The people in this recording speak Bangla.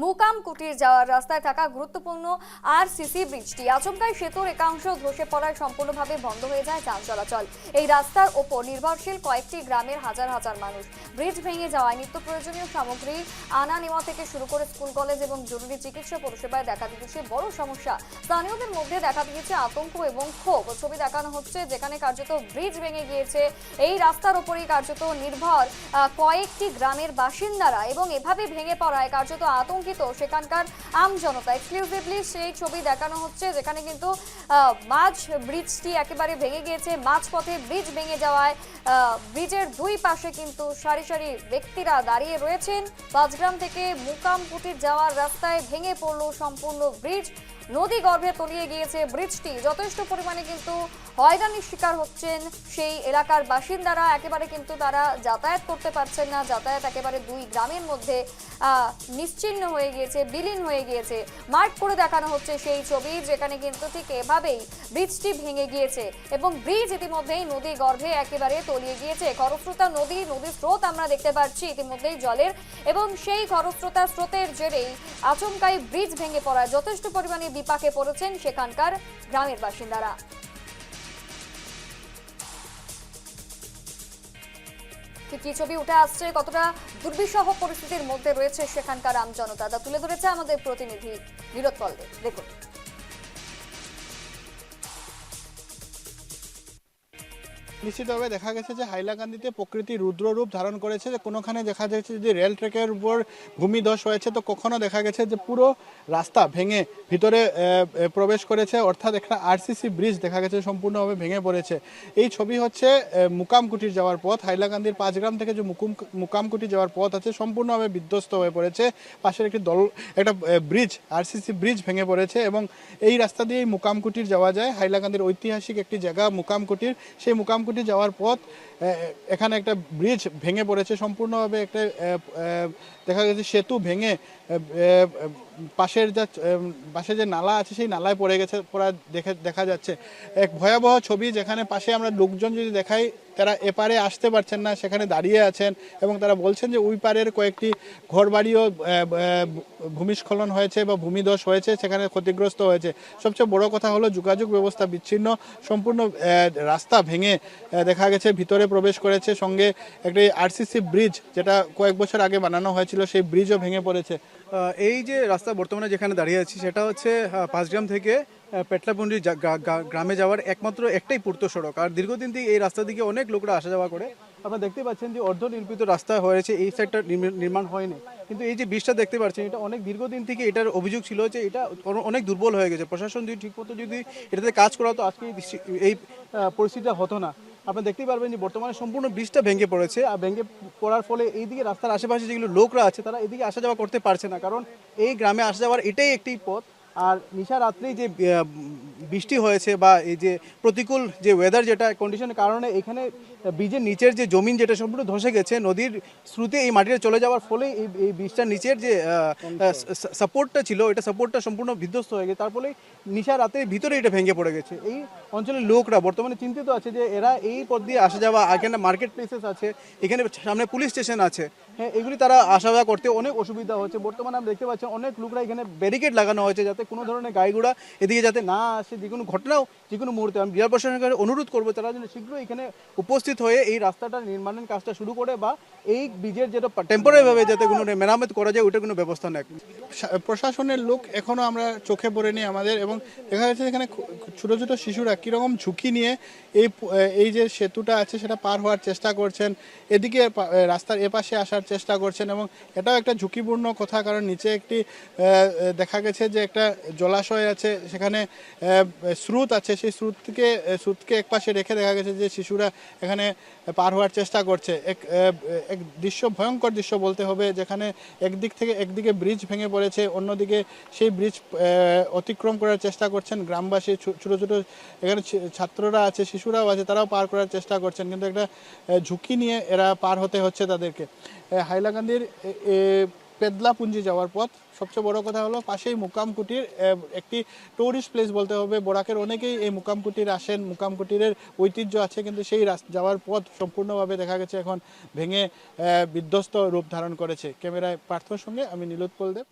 মুকাম কুটির যাওয়ার রাস্তায় থাকা গুরুত্বপূর্ণ আরসিসি ব্রিজটি আচমকাই সেতুর একাংশ ধসে পড়ায় সম্পূর্ণভাবে বন্ধ হয়ে যায় যান চলাচল। এই রাস্তার ওপর নির্ভরশীল কয়েকটি গ্রামের হাজার হাজার মানুষ। ব্রিজ ভেঙে যাওয়ায় নিত্য প্রয়োজনীয় সামগ্রী আনা নেওয়া থেকে শুরু করে স্কুল কলেজ এবং জরুরি চিকিৎসা পরিষেবায় দেখা দিয়েছে বড় সমস্যা। স্থানীয়দের মধ্যে দেখা দিয়েছে আতঙ্ক এবং ক্ষোভ। ছবি দেখানো হচ্ছে যেখানে কার্যত ব্রিজ ভেঙে গিয়েছে, এই রাস্তার ওপরই কার্যত নির্ভর কয়েকটি গ্রামের বাসিন্দারা এবং এভাবে ভেঙে পড়ায় কার্যত আতঙ্কিত সেখানকার আমজনতা। এক্সক্লুসিভলি সেই ছবি দেখানো হচ্ছে যেখানে কিন্তু মাঝ ব্রিজটি একেবারে ভেঙে গিয়েছে। মাঝপথে ব্রিজ ভেঙে যাওয়ায় ব্রিজের দুই পাশে কিন্তু সারি সারি ব্যক্তিরা দাঁড়িয়ে রয়েছেন। পাঁচগ্রাম থেকে মুকাম কুটির যাওয়ার রাস্তায় ভেঙে পড়ল সম্পূর্ণ ব্রিজ। নদী গর্ভে তলিয়ে গিয়েছে ব্রিজটি। যথেষ্ট পরিমাণে কিন্তু হয়রানির শিকার হচ্ছেন সেই এলাকার বাসিন্দারা। একেবারে কিন্তু তারা যাতায়াত করতে পারছেন না। যাতায়াত একেবারে দুই গ্রামের মধ্যে নিশ্চিহ্ন হয়ে গিয়েছে, বিলীন হয়ে গিয়েছে। মার্ক করে দেখানো হচ্ছে সেই ছবি যেখানে কিন্তু ঠিক এভাবেই ব্রিজটি ভেঙে গিয়েছে এবং ব্রিজ ইতিমধ্যেই নদী গর্ভে একেবারে তলিয়ে গিয়েছে। খরস্রোতা নদীর স্রোত আমরা দেখতে পাচ্ছি ইতিমধ্যেই জলের, এবং সেই খরস্রোতা স্রোতের জেরেই আচমকাই ব্রিজ ভেঙে পড়ায় যথেষ্ট পরিমাণে বিপাকে পড়েছেন সেখানকার গ্রামের বাসিন্দারা। কি ছবি উঠে আসছে, কতটা দুর্বিষহ পরিস্থিতির মধ্যে রয়েছে সেখানকার আমজনতা, তা তুলে ধরেছে আমাদের প্রতিনিধি নীরদ পলদে। দেখুন। নিশ্চিতভাবে দেখা গেছে যে হাইলাকান্দিতে প্রকৃতি রুদ্ররূপ ধারণ করেছে। যে কোনোখানে দেখা যাচ্ছে যে রেল ট্র্যাকের উপর ভূমিধস হয়েছে, তো কখনো দেখা গেছে যে পুরো রাস্তা ভেঙে ভিতরে প্রবেশ করেছে, অর্থাৎ একটা আরসিসি ব্রিজ দেখা গেছে সম্পূর্ণভাবে ভেঙে পড়েছে। এই ছবি হচ্ছে মুকামকুটির যাওয়ার পথ। হাইলাকান্দির পাঁচগ্রাম থেকে যে মুকামকুটি যাওয়ার পথ আছে সম্পূর্ণভাবে বিধ্বস্ত হয়ে পড়েছে। পাশের একটা ব্রিজ, আরসিসি ব্রিজ ভেঙে পড়েছে এবং এই রাস্তা দিয়েই মুকামকুটির যাওয়া যায়। হাইলাকান্দির ঐতিহাসিক একটি জায়গা মুকামকুটির, সেই মুকামকুটি যাওয়ার পথ এখানে একটা ব্রিজ ভেঙে পড়েছে সম্পূর্ণভাবে। একটা দেখা গেছে সেতু ভেঙে পাশে যে নালা আছে সেই নালায় পড়ে গেছে দেখা যাচ্ছে। এক ভয়াবহ ছবি যেখানে পাশে আমরা লোকজন যদি দেখাই, তারা এপারে আসতে পারছেন না, সেখানে দাঁড়িয়ে আছেন এবং তারা বলছেন যে ওই পারের কয়েকটি ঘরবাড়িও ভূমিস্খলন হয়েছে বা ভূমিধস হয়েছে, সেখানে ক্ষতিগ্রস্ত হয়েছে। সবচেয়ে বড় কথা হলো যোগাযোগ ব্যবস্থা বিচ্ছিন্ন, সম্পূর্ণ রাস্তা ভেঙে দেখা গেছে ভিতরে প্রবেশ করেছে। সঙ্গে একটি আরসিসি ব্রিজ যেটা কয়েক বছর আগে বানানো হয়েছিল সেই ব্রিজও ভেঙে পড়েছে। এই যে রাস্তা বর্তমানে যেখানে দাঁড়িয়ে আছি সেটা হচ্ছে পাঁচগ্রাম থেকে পেটলাপুন্ডি গ্রামে যাওয়ার একমাত্র একটাই পূর্ত সড়ক। আর দীর্ঘদিন থেকে এই রাস্তা দিকে অনেক লোকরা আসা যাওয়া করে। আপনারা দেখতে পাচ্ছেন যে অর্ধনির্মিত রাস্তা হয়েছে, এই সাইডটা নির্মাণ হয়নি, কিন্তু এই যে ব্রিজটা দেখতে পাচ্ছেন এটা অনেক দীর্ঘদিন থেকে এটার অভিযোগ ছিল যে এটা অনেক দুর্বল হয়ে গেছে। প্রশাসন যদি ঠিকমতো যদি এটাতে কাজ করা হতো আজকে এই পরিস্থিতিটা হতো না। আপনারা দেখতেই পারবেন যে বর্তমানে সম্পূর্ণ ব্রিজটা ভেঙে পড়েছে, আর ভেঙে পড়ার ফলে এইদিকে রাস্তার আশেপাশে যেগুলো লোকরা আছে তারা এদিকে আসা যাওয়া করতে পারছে না, কারণ এই গ্রামে আসা যাওয়ার এটাই একটি পথ। আর নিশা রাত্রি যে বৃষ্টি হয়েছে বা এই যে প্রতিকূল যে ওয়েদার যেটা কন্ডিশনের কারণে এখানে ব্রিজের নিচের যে জমিন যেটা সম্পূর্ণ ধসে গেছে, নদীর স্রোতে এই মাটিটা চলে যাওয়ার ফলে এই ব্রিজটার নিচের যে সাপোর্টটা ছিল এটা সাপোর্টটা সম্পূর্ণ বিধ্বস্ত হয়ে গেছে। তার ফলে নিশা রাতের ভিতরে এটা ভেঙে পড়ে গেছে। এই অঞ্চলের লোকরা বর্তমানে চিন্তিত আছে যে এরা এই পথ দিয়ে আসা যাওয়া, এখানে মার্কেট প্লেসেস আছে, এখানে সামনে পুলিশ স্টেশন আছে, হ্যাঁ, এগুলি তারা আসা যাওয়া করতে অনেক অসুবিধা হচ্ছে। বর্তমানে আমরা দেখতে পাচ্ছি অনেক লোকরা এখানে ব্যারিকেড লাগানো হয়েছে যাতে কোনো ধরনের গাড়িঘোড়া এদিকে যাতে না আসে, যে কোনো ঘটনাও যে কোনো মুহূর্তে। আমি জেলা প্রশাসনের অনুরোধ করবো তারা যেন শীঘ্রই এখানে উপস্থিত হয়ে এই রাস্তাটা নির্মাণের কাজটা শুরু করে বা এই ব্রিজের যেটা টেম্পোরারিভাবে যাতে কোনো মেরামত করা যায় ওইটার কোনো ব্যবস্থা নেয়। প্রশাসনের লোক এখনো আমরা চোখে পড়েনি আমাদের, এবং দেখা যাচ্ছে এখানে ছোট ছোট শিশুরা কীরকম ঝুঁকি নিয়ে এই যে সেতুটা আছে সেটা পার হওয়ার চেষ্টা করছেন, এদিকে রাস্তার এপাশে আসার চেষ্টা করছেন। এবং এটাও একটা ঝুঁকিপূর্ণ কথা, কারণ নিচে একটি দেখা গেছে যে একটা জলাশয় আছে, সেখানে স্রোত আছে, সেই স্রোতকে একপাশে রেখে দেখা গেছে যে শিশুরা এখানে পার হওয়ার চেষ্টা করছে। এক দৃশ্য, ভয়ঙ্কর দৃশ্য বলতে হবে, যেখানে একদিকে ব্রিজ ভেঙে পড়েছে, অন্যদিকে সেই ব্রিজ অতিক্রম করার চেষ্টা করছেন গ্রামবাসী। ছোট ছোট এখানে ছাত্ররা আছে, শিশুরাও আছে, তারাও পার করার চেষ্টা করছেন, কিন্তু একটা ঝুঁকি নিয়ে এরা পার হতে হচ্ছে তাদেরকে। হাইলাকান্দির পেদলাপুঞ্জি যাওয়ার পথ। সবচেয়ে বড় কথা হলো পাশেই মুকামকুটির একটি টুরিস্ট প্লেস বলতে হবে। বরাকের অনেকেই এই মুকামকুটির আসেন, মুকামকুটিরের ঐতিহ্য আছে, কিন্তু সেই যাওয়ার পথ সম্পূর্ণভাবে দেখা গেছে এখন ভেঙে বিধ্বস্ত রূপ ধারণ করেছে। ক্যামেরায় পার্থর সঙ্গে আমি নীলোৎপল দেব।